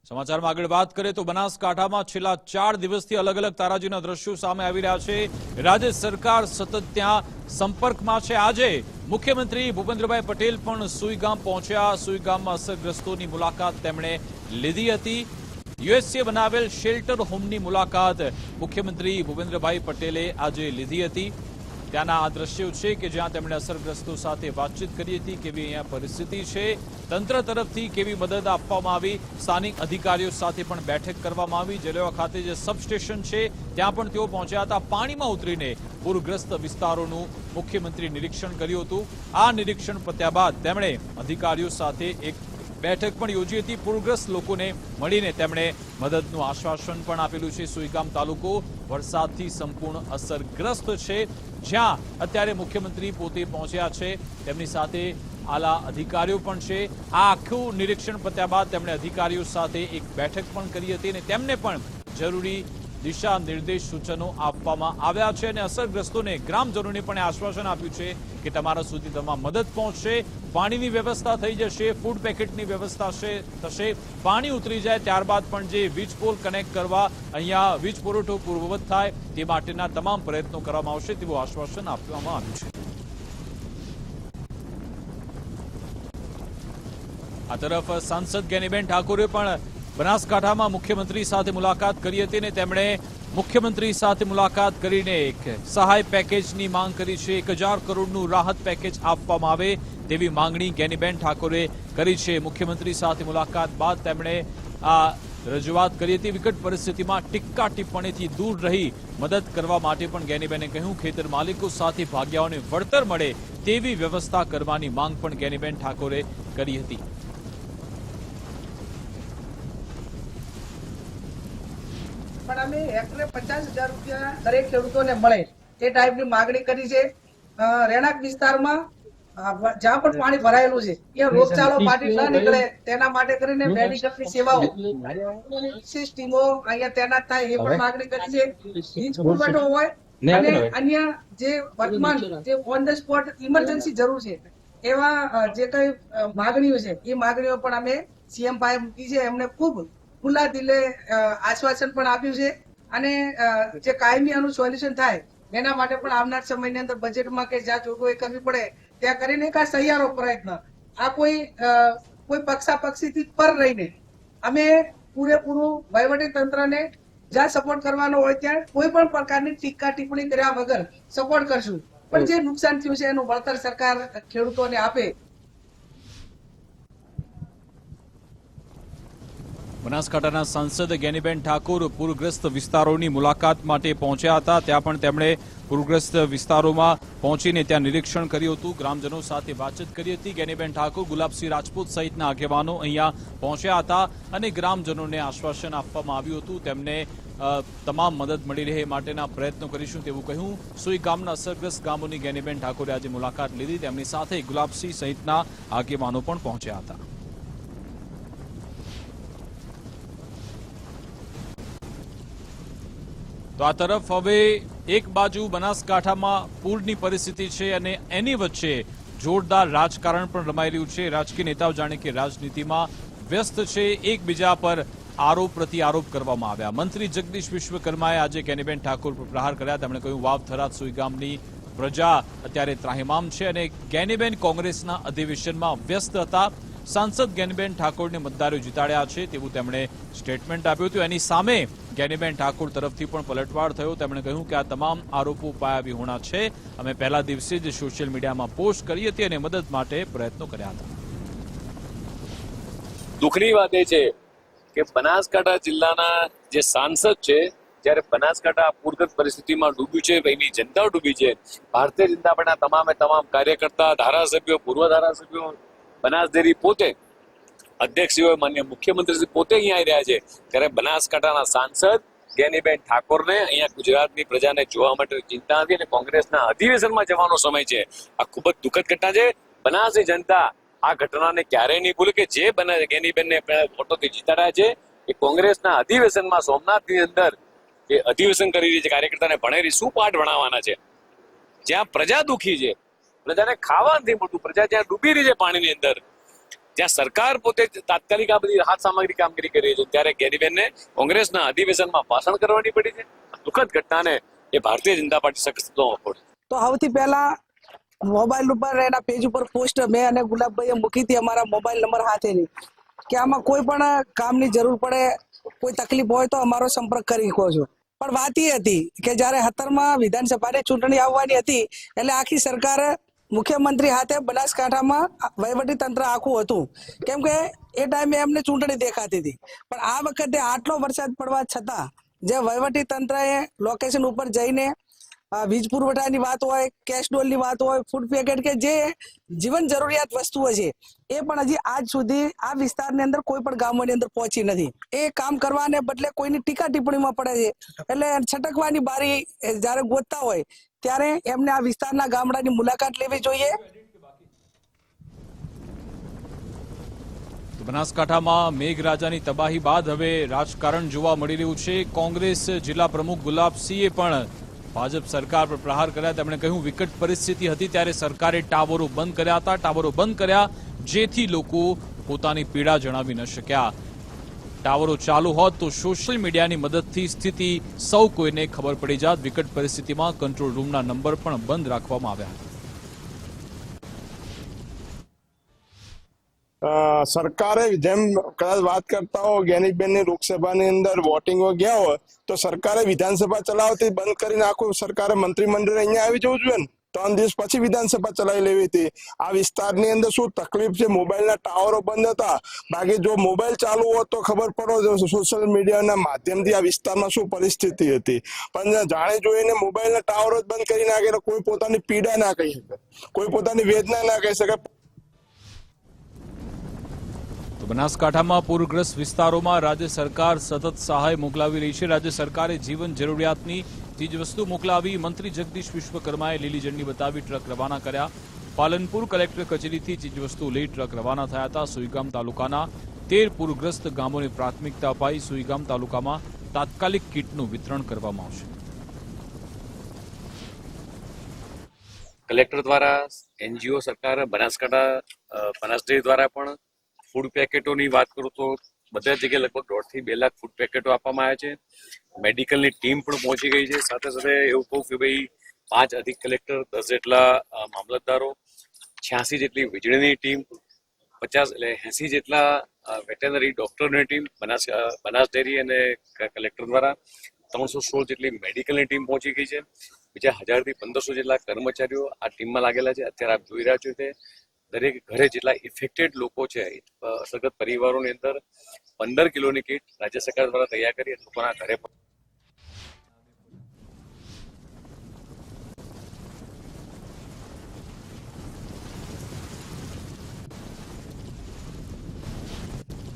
સમાચારમાં આગળ વાત કરીએ તો બનાસકાંઠામાં છેલ્લા 4 દિવસથી અલગ અલગ તારાજીના દ્રશ્યો સામે આવી રહ્યા છે। રાજ્ય સરકાર સતત ત્યાં સંપર્કમાં છે। આજે મુખ્યમંત્રી ભૂપેન્દ્રભાઈ પટેલ પણ સુઈગામ પહોંચ્યા। સુઈગામમાં અસરગ્રસ્તોની મુલાકાત તેમણે લીધી હતી। યુએસએ બનાવેલ શેલ્ટર હોમની મુલાકાત મુખ્યમંત્રી ભૂપેન્દ્રભાઈ પટેલે આજે લીધી હતી। ત્યાંના આ દ્રશ્યો છે કે જ્યાં તેમણે અસરગ્રસ્તો સાથે વાતચીત કરી હતી। કેવી અહીંયા પરિસ્થિતિ છે, તંત્ર તરફથી કેવી મદદ આપવામાં આવી, સ્થાનિક અધિકારીઓ સાથે પણ બેઠક કરવામાં આવી। જલેવા ખાતે જે સબસ્ટેશન છે ત્યાં પણ તેઓ પહોંચ્યા હતા। પાણીમાં ઉતરીને પૂરગ્રસ્ત વિસ્તારોનું મુખ્યમંત્રી નિરીક્ષણ કર્યું હતું। આ નિરીક્ષણ પત્યા બાદ તેમણે અધિકારીઓ સાથે એક બેઠક પણ યોજી હતી। પૂરગ્રસ્ત લોકોને મળીને તેમણે મદદનું આશ્વાસન પણ આપેલું છે। સુઈગામ તાલુકો વરસાદથી સંપૂર્ણ અસરગ્રસ્ત છે, જ્યાં અત્યારે મુખ્યમંત્રી પોતે પહોંચ્યા છે, તેમની સાથે આલા અધિકારીઓ પણ છે। આ આખું નિરીક્ષણ પત્યા બાદ તેમણે અધિકારીઓ સાથે એક બેઠક પણ કરી હતી અને તેમને પણ જરૂરી દિશા નિર્દેશ સૂચનો આપવામાં આવ્યા છે અને અસરગ્રસ્તોને ગ્રામજનોને પણ આશ્વાસન આપ્યું છે કે તમારા સુધી તમામ મદદ પહોંચશે। પાણીની વ્યવસ્થા થઈ જશે, ફૂડ પેકેટની વ્યવસ્થા થશે। પાણી ઉતરી જાય ત્યારબાદ પણ જે વીજ પોલ કનેક્ટ કરવા, અહીંયા વીજ પુરવઠો પૂર્વવત થાય તે માટેના તમામ પ્રયત્નો કરવામાં આવશે તેવું આશ્વાસન આપવામાં આવ્યું છે। આ તરફ સાંસદ જ્ઞાનીબેન ઠાકોરે પણ બનાસકાંઠામાં મુખ્યમંત્રી સાથે મુલાકાત કરી હતી અને તેમણે મુખ્યમંત્રી સાથે મુલાકાત કરીને એક સહાય પેકેજની માંગ કરી છે। 1000 કરોડનું રાહત પેકેજ આપવામાં આવે તેવી માંગણી જ્ઞાનીબેન ઠાકોરે કરી છે। મુખ્યમંત્રી સાથે મુલાકાત બાદ તેમણે આ રજૂઆત કરી હતી। વિકટ પરિસ્થિતિમાં ટીક્કા ટિપ્પણીથી દૂર રહી મદદ કરવા માટે પણ જ્ઞાનીબેને કહ્યું। ખેતર માલિકો સાથે ભાગ્યાઓને વળતર મળે તેવી વ્યવસ્થા કરવાની માંગ પણ જ્ઞાનીબેન ઠાકોરે કરી હતી। પણ અમે હેક્ટરે 50,000 રૂપિયા દરેક ખેડૂતોને મળે તે ટાઈપની માંગણી કરી છે। રહેણાંક વિસ્તારમાં જ્યાં પણ પાણી ભરાયેલું છે ત્યાં રોગચાળો ફાટી ન નીકળે તેના માટે કરીને મેડિકલની સેવાઓ વિશેષ ટીમો અહીંયા તૈનાત થાય એ પણ માંગણી કરી છે। વીજ પુરવઠો હોય અને અન્ય જે વર્તમાન જે ઓન ધ સ્પોટ ઇમરજન્સી જરૂર છે એવા જે કઈ માંગણીઓ છે એ માંગણીઓ પણ અમે સીએમ પાસે મૂકી છે। એમને ખૂબ ખુલ્લા દિલે આશ્વાસન પણ આપ્યું છે અને જે કાયમી આનું સોલ્યુશન થાય એના માટે પણ આવનાર સમયની અંદર બજેટમાં કે જ્યાં જોગવાઈ કરવી પડે ત્યાં કરીને એક આ સહિયારો પ્રયત્ન, આ કોઈ પક્ષાપક્ષીથી પર રહીને અમે પૂરેપૂરું વહીવટી તંત્રને જ્યાં સપોર્ટ કરવાનો હોય ત્યાં કોઈ પણ પ્રકારની ટીકા ટિપ્પણી કર્યા વગર સપોર્ટ કરશું। પણ જે નુકસાન થયું છે એનું વળતર સરકાર ખેડૂતોને આપે। બનાસકાંઠાના સાંસદ જ્ઞાનીબેન ઠાકોર પૂરગ્રસ્ત વિસ્તારોની મુલાકાત માટે પહોંચ્યા હતા। ત્યાં પણ તેમણે પૂરગ્રસ્ત વિસ્તારોમાં પહોંચીને ત્યાં નિરીક્ષણ કર્યું હતું, ગ્રામજનો સાથે વાતચીત કરી હતી। જ્ઞાનીબેન ઠાકોર, ગુલાબસિંહ રાજપૂત સહિતના આગેવાનો અહીંયા પહોંચ્યા હતા અને ગ્રામજનોને આશ્વાસન આપવામાં આવ્યું હતું, તેમને તમામ મદદ મળી રહે માટેના પ્રયત્નો કરીશું તેવું કહ્યું। સુઈગામના અસરગ્રસ્ત ગામોની જ્ઞાનીબેન ઠાકોરે આજે મુલાકાત લીધી। તેમની સાથે ગુલાબસિંહ સહિતના આગેવાનો પણ પહોંચ્યા હતા। તો આ તરફ હવે એક બાજુ બનાસકાંઠામાં પૂરની પરિસ્થિતિ છે અને એની વચ્ચે જોરદાર રાજકારણ પણ રમાઈ રહ્યું છે। રાજકીય નેતાઓ જાણે કે રાજનીતિમાં વ્યસ્ત છે, એકબીજા પર આરોપ પ્રત્યારોપ કરવામાં આવ્યા। મંત્રી જગદીશ વિશ્વકર્માએ આજે જ્ઞાનીબેન ઠાકોર પર પ્રહાર કર્યા। તેમણે કહ્યું વાવ થરાદ સુઈગામની પ્રજા અત્યારે ત્રાહિમામ છે અને જ્ઞાનીબેન કોંગ્રેસના અધિવેશનમાં વ્યસ્ત હતા। સાંસદ જ્ઞાનીબેન ઠાકોરને મતદારો જીતાડ્યા છે તેવું તેમણે સ્ટેટમેન્ટ આપ્યું હતું। એની સામે જ્ઞાનીબેન ઠાકોર તરફથી પણ પલટવાર થયો। તેમણે કહ્યું કે આ તમામ આરોપો પાયાવિહોણા છે। અમે પહેલા દિવસે જ સોશિયલ મીડિયામાં પોસ્ટ કરી હતી અને મદદ માટે પ્રયત્નો કર્યા હતા। દુઃખની વાત એ છે કે બનાસકાંઠા જિલ્લાના જે સાંસદ છે, જ્યારે બનાસકાંઠા પૂરગ્રસ્ત પરિસ્થિતિમાં ડૂબ્યું છે, એની જનતા ડૂબી છે, ભારતીય જનતા પાર્ટીના તમામે તમામ કાર્યકર્તા, ધારાસભ્યો, પૂર્વ ધારાસભ્યો, બનાસ ડેરી પોતે અધ્યક્ષીઓ, માન્ય મુખ્યમંત્રી પોતે અહીંયા આવી રહ્યા છે, ત્યારે બનાસકાંઠાના સાંસદ જ્ઞાનીબેન ઠાકોરને અહીંયા ગુજરાતની પ્રજાને જોવા માટે ચિંતા હતી અને કોંગ્રેસના અધિવેશનમાં જવાનો સમય છે। આ ખૂબ જ દુઃખદ ઘટના છે। બનાસની જનતા આ ઘટનાને ક્યારેય નહીં ભૂલે કે જે જ્ઞાનીબેનને વોટોથી જીતાડ્યા છે એ કોંગ્રેસના અધિવેશનમાં સોમનાથની અંદર જે અધિવેશન કરી રહી છે, કાર્યકર્તાને ભણેરી શું પાઠ ભણાવવાના છે? જ્યાં પ્રજા દુઃખી છે, પ્રજાને ખાવા નથી મળતું, પ્રજા જ્યાં ડૂબી રહી છે પાણીની અંદર, જ્યાં સરકાર પોતે તાત્કાલિક આ બધી રાહત સામગ્રી કામગીરી કરી રહી છે ત્યારે ગેનીબેનને કોંગ્રેસના અધિવેશનમાં ભાષણ કરવાની પડી છે. દુઃખદ ઘટનાને એ ભારતીય જનતા પાર્ટી સખત પડે. તો સૌથી પહેલા મોબાઈલ ઉપર એના પેજ ઉપર પોસ્ટ મેં અને ગુલાબભાઈએ મૂકી હતી અમારા મોબાઈલ નંબર સાથેની કે આમાં કોઈ પણ કામની જરૂર પડે, કોઈ તકલીફ હોય તો અમારો સંપર્ક કરી શકો છો. પણ વાત એ હતી કે જ્યારે 17માં વિધાનસભાની ચૂંટણી આવવાની હતી એટલે આખી સરકાર મુખ્યમંત્રી હાથે બનાસકાંઠામાં વહીવટી તંત્ર આખું હતું, કેમ કે એ ટાઈમે એમને ચૂંટણી દેખાતી હતી. પણ આ વખતે આટલો વરસાદ પડવા છતાં જે વહીવટી તંત્રએ લોકેશન ઉપર જઈને વીજ પુરવઠાની વાત હોય, કેશ ડોલની વાત હોય, ફૂડ પેકેટ કે જે જીવન જરૂરિયાત વસ્તુઓ છે એ પણ હજી આજ સુધી આ વિસ્તારની અંદર કોઈ પણ ગામોની અંદર પહોંચી નથી. એ કામ કરવાને બદલે કોઈની ટીકા ટિપ્પણીમાં પડે છે. એટલે છટકવાની બારી જ્યારે ગોતતા હોય ત્યારે એમને આ વિસ્તારના ગામડાની મુલાકાત લેવી જોઈએ. બનાસકાંઠામાં મેઘરાજાની તબાહી બાદ હવે રાજકારણ જોવા મળી રહ્યું છે. કોંગ્રેસ જિલ્લા પ્રમુખ ગુલાબસિંહે પણ ભાજપ સરકાર પર પ્રહાર કર્યા. તેમણે કહ્યું વિકટ પરિસ્થિતિ હતી ત્યારે સરકારે ટાવરો બંધ કર્યા હતા. ટાવરો બંધ કર્યા જેથી લોકો પોતાની પીડા જણાવી ન શક્યા. ટાવરો ચાલુ હોત તો સોશિયલ મીડિયાની મદદથી સ્થિતિ સૌ કોઈને ખબર પડી જાત. વિકટ પરિસ્થિતિમાં કંટ્રોલ રૂમના નંબર પણ બંધ રાખવામાં આવ્યા હતા. સરકારે જેમ કદાચ વાત કરતા હો ગેનીબેનની લોકસભાની અંદર વોટિંગો ગયા હોય તો સરકારે વિધાનસભા ચલાવતી બંધ કરીને આખું સરકારે મંત્રીમંડળ અહીંયા આવી જવું જોઈએ ને. 3 દિવસ પછી વિધાનસભા ચલાવી લેવી હતી. આ વિસ્તારની અંદર શું તકલીફ છે, મોબાઈલના ટાવરો બંધ હતા. બાકી જો મોબાઈલ ચાલુ હોત તો ખબર પડો સોશિયલ મીડિયાના માધ્યમથી આ વિસ્તારમાં શું પરિસ્થિતિ હતી. પણ જાણે જોઈને મોબાઈલના ટાવરો જ બંધ કરી નાખે તો કોઈ પોતાની પીડા ના કહી શકે, કોઈ પોતાની વેદના ના કહી શકે. બનાસકાંઠામાં પૂરગ્રસ્ત વિસ્તારોમાં રાજ્ય સરકાર સતત સહાય મોકલાવી રહી છે. રાજ્ય સરકારે જીવન જરૂરિયાતની ચીજવસ્તુ મોકલાવી. મંત્રી જગદીશ વિશ્વકર્માએ લીલી ઝંડી બતાવી ટ્રક રવાના કર્યા. પાલનપુર કલેક્ટર કચેરીથી ચીજવસ્તુ લઈ ટ્રક રવાના થયા હતા. સુઈગામ તાલુકાના 13 પૂરગ્રસ્ત ગામોને પ્રાથમિકતા અપાઈ. સુઈગામ તાલુકામાં તાત્કાલિક કીટનું વિતરણ કરવામાં આવશે. કલેક્ટર દ્વારા એનજીઓ સરકાર બનાસકાંઠા બનાસ ડેરી દ્વારા પણ ફૂડ પેકેટોની વાત કરું તો બધા જગ્યાએ લગભગ 1.5 થી 2 લાખ ફૂડ પેકેટો આપવામાં આવ્યા છે. મેડિકલની ટીમ પણ પહોંચી ગઈ છે. સાથે સાથે એવું કહું કે ભાઈ 5 અધિક કલેક્ટર, 10 જેટલા મામલતદારો, 86 જેટલી વીજળીની ટીમ, 80 જેટલા વેટેનરી ડોક્ટરની ટીમ બનાસ ડેરી અને કલેક્ટર દ્વારા 316 જેટલી મેડિકલની ટીમ પહોંચી ગઈ છે. બીજા 1000 થી 1500 જેટલા કર્મચારીઓ આ ટીમમાં લાગેલા છે. અત્યારે આપ જોઈ રહ્યા છો તે દરેક ઘરે જેટલા ઇફેક્ટેડ લોકો છે અસરગ્રસ્ત પરિવારોની અંદર 15 કિલોની કીટ રાજ્ય સરકાર દ્વારા તૈયાર કરી લોકોના ઘરે